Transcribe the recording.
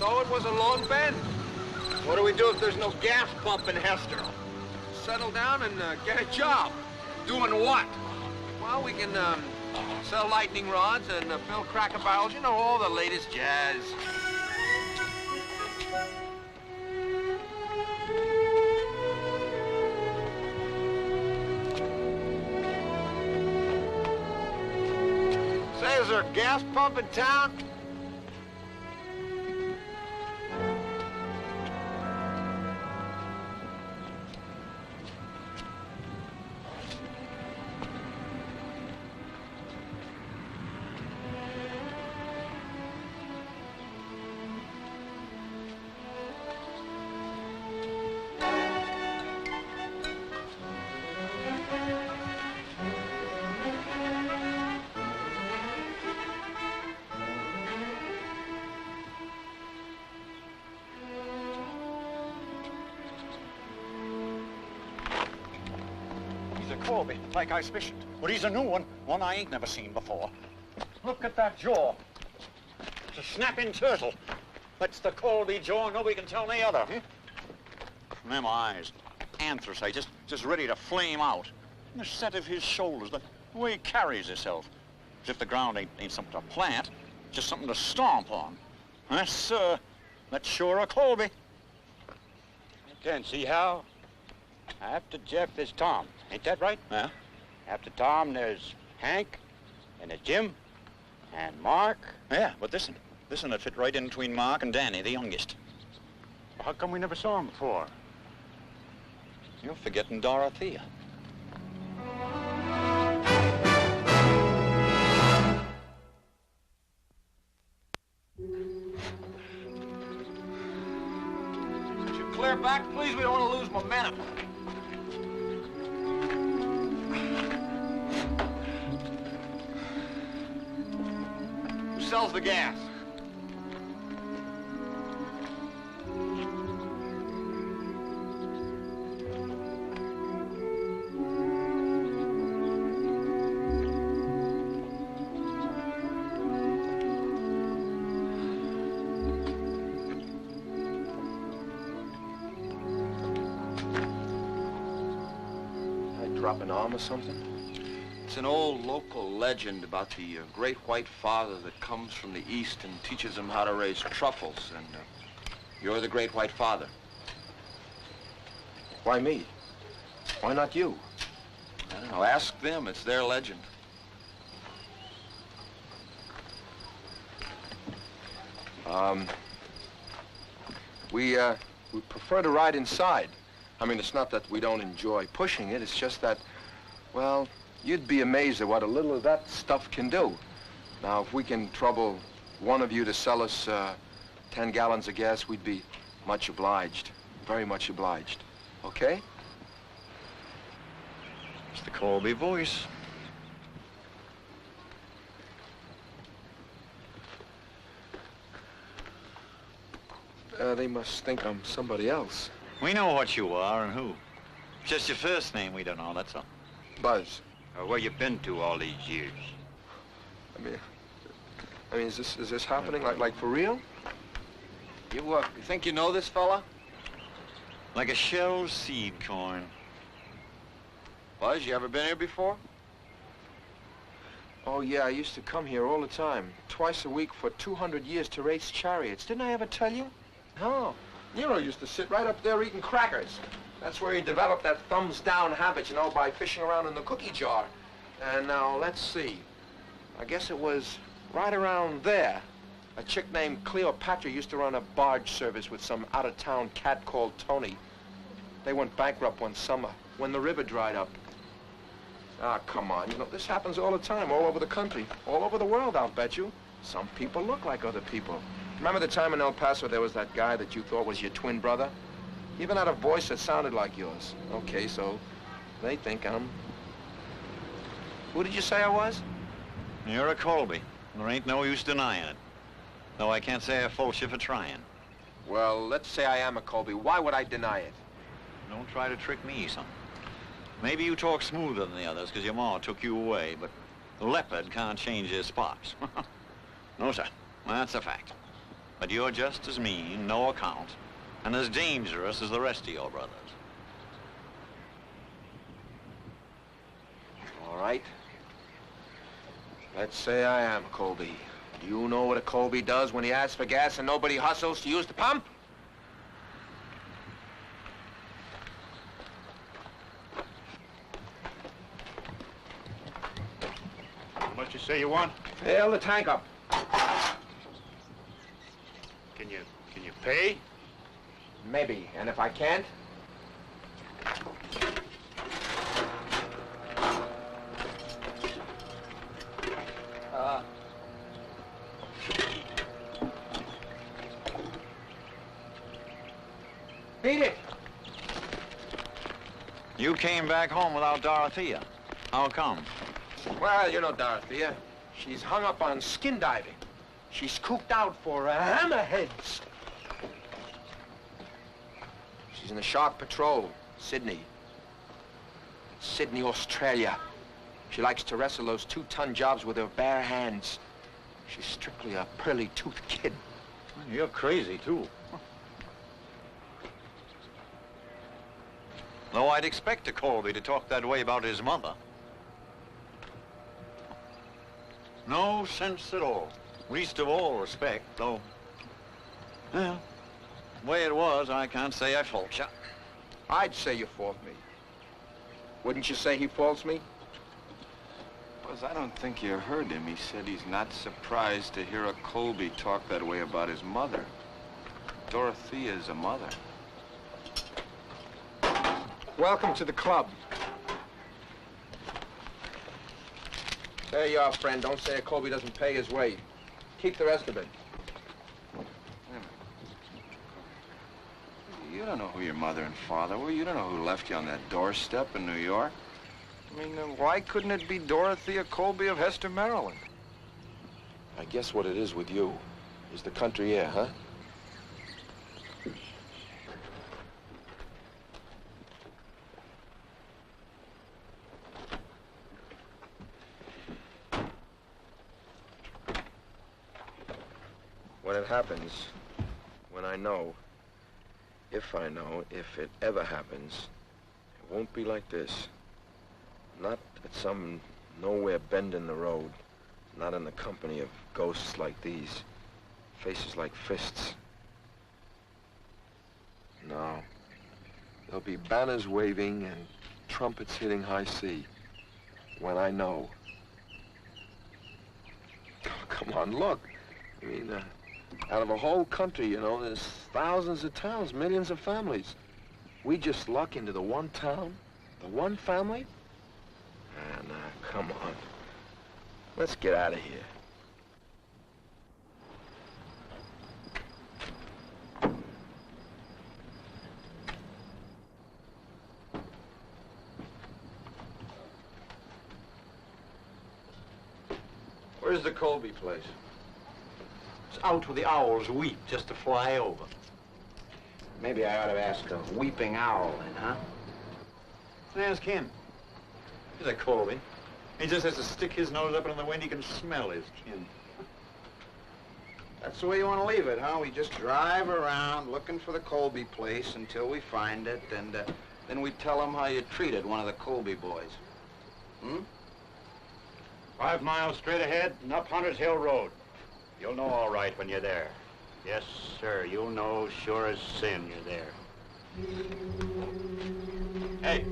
So it was a lone bend. What do we do if there's no gas pump in Hester? Settle down and get a job. Doing what? Well, we can sell lightning rods and fill cracker barrels. You know, all the latest jazz. Say, is there a gas pump in town? Colby, like I suspicioned. But he's a new one I ain't never seen before. Look at that jaw. It's a snapping turtle. That's the Colby jaw, nobody can tell the other, And them eyes, anthracite, just ready to flame out. And the set of his shoulders, the way he carries himself. As if the ground ain't something to plant, just something to stomp on. Yes, sir. That's sure a Colby. I can't see how. After Jeff, there's Tom. Ain't that right? Yeah. After Tom, there's Hank, and there's Jim, and Mark. Yeah, but listen would fit right in between Mark and Danny, the youngest. Well, how come we never saw him before? You're forgetting Dorothea. Could you clear back, please? We don't want to lose momentum. Who sells the gas? Drop an arm or something? It's an old local legend about the great white father that comes from the east and teaches them how to raise truffles, and you're the great white father. Why me? Why not you? I don't know, ask them, it's their legend. We prefer to ride inside. I mean, it's not that we don't enjoy pushing it, it's just that, well, you'd be amazed at what a little of that stuff can do. Now, if we can trouble one of you to sell us 10 gallons of gas, we'd be much obliged, very much obliged. Okay? It's the Colby voice. They must think I'm somebody else. We know what you are and who. Just your first name we don't know, that's all. Buzz. Where you been to all these years? I mean, is this happening like for real? You think you know this fella? Like a shelled seed corn. Buzz, you ever been here before? Oh, yeah, I used to come here all the time, twice a week for 200 years to race chariots. Didn't I ever tell you? No. Nero used to sit right up there eating crackers. That's where he developed that thumbs-down habit, you know, by fishing around in the cookie jar. And now, let's see. I guess it was right around there. A chick named Cleopatra used to run a barge service with some out-of-town cat called Tony. They went bankrupt one summer when the river dried up. Ah, come on. You know, this happens all the time, all over the country. All over the world, I'll bet you. Some people look like other people. Remember the time in El Paso there was that guy that you thought was your twin brother? He even had a voice that sounded like yours. Okay, so they think I'm... Who did you say I was? You're a Colby. There ain't no use denying it. Though I can't say I fault you for trying. Well, let's say I am a Colby. Why would I deny it? Don't try to trick me, son. Maybe you talk smoother than the others because your ma took you away, but the leopard can't change his spots. No, sir. That's a fact. But you're just as mean, no account, and as dangerous as the rest of your brothers. All right. Let's say I am Colby. You know what a Colby does when he asks for gas and nobody hustles to use the pump? How much you say you want? Fill the tank up. Can you pay? Maybe. And if I can't? Beat it! You came back home without Dorothea. How come? Well, you know Dorothea. She's hung up on skin diving. She's cooped out for hammerheads. She's in the Shark Patrol, Sydney. Sydney, Australia. She likes to wrestle those 2-ton jobs with her bare hands. She's strictly a pearly-toothed kid. You're crazy, too. Though I'd expect a Colby to talk that way about his mother. No sense at all. Least of all respect, though. Well, the way it was, I can't say I fault you. I'd say you fault me. Wouldn't you say he faults me? Buzz, I don't think you heard him. He said he's not surprised to hear a Colby talk that way about his mother. Dorothea's a mother. Welcome to the club. There you are, friend. Don't say a Colby doesn't pay his way. Keep the rest of it. You don't know who your mother and father were. You don't know who left you on that doorstep in New York. I mean, why couldn't it be Dorothea Colby of Hester, Maryland? I guess what it is with you is the country air, huh? When it happens, when I know, if I know, if it ever happens, it won't be like this. Not at some nowhere bend in the road. Not in the company of ghosts like these. Faces like fists. No. There'll be banners waving and trumpets hitting high C. When I know. Oh, come on, look. I mean, out of a whole country, you know, there's thousands of towns, millions of families. We just luck into the one town, the one family? Ah, now, come on. Let's get out of here. Where's the Colby place? It's out where the owls weep just to fly over. Maybe I ought to ask a weeping owl then, huh? Ask him. He's a Colby. He just has to stick his nose up in the wind. He can smell his kin. That's the way you want to leave it, huh? We just drive around looking for the Colby place until we find it, and then we tell them how you treated one of the Colby boys. Hmm? 5 miles straight ahead and up Hunter's Hill Road. You'll know all right when you're there. Yes, sir, you'll know sure as sin you're there. Hey,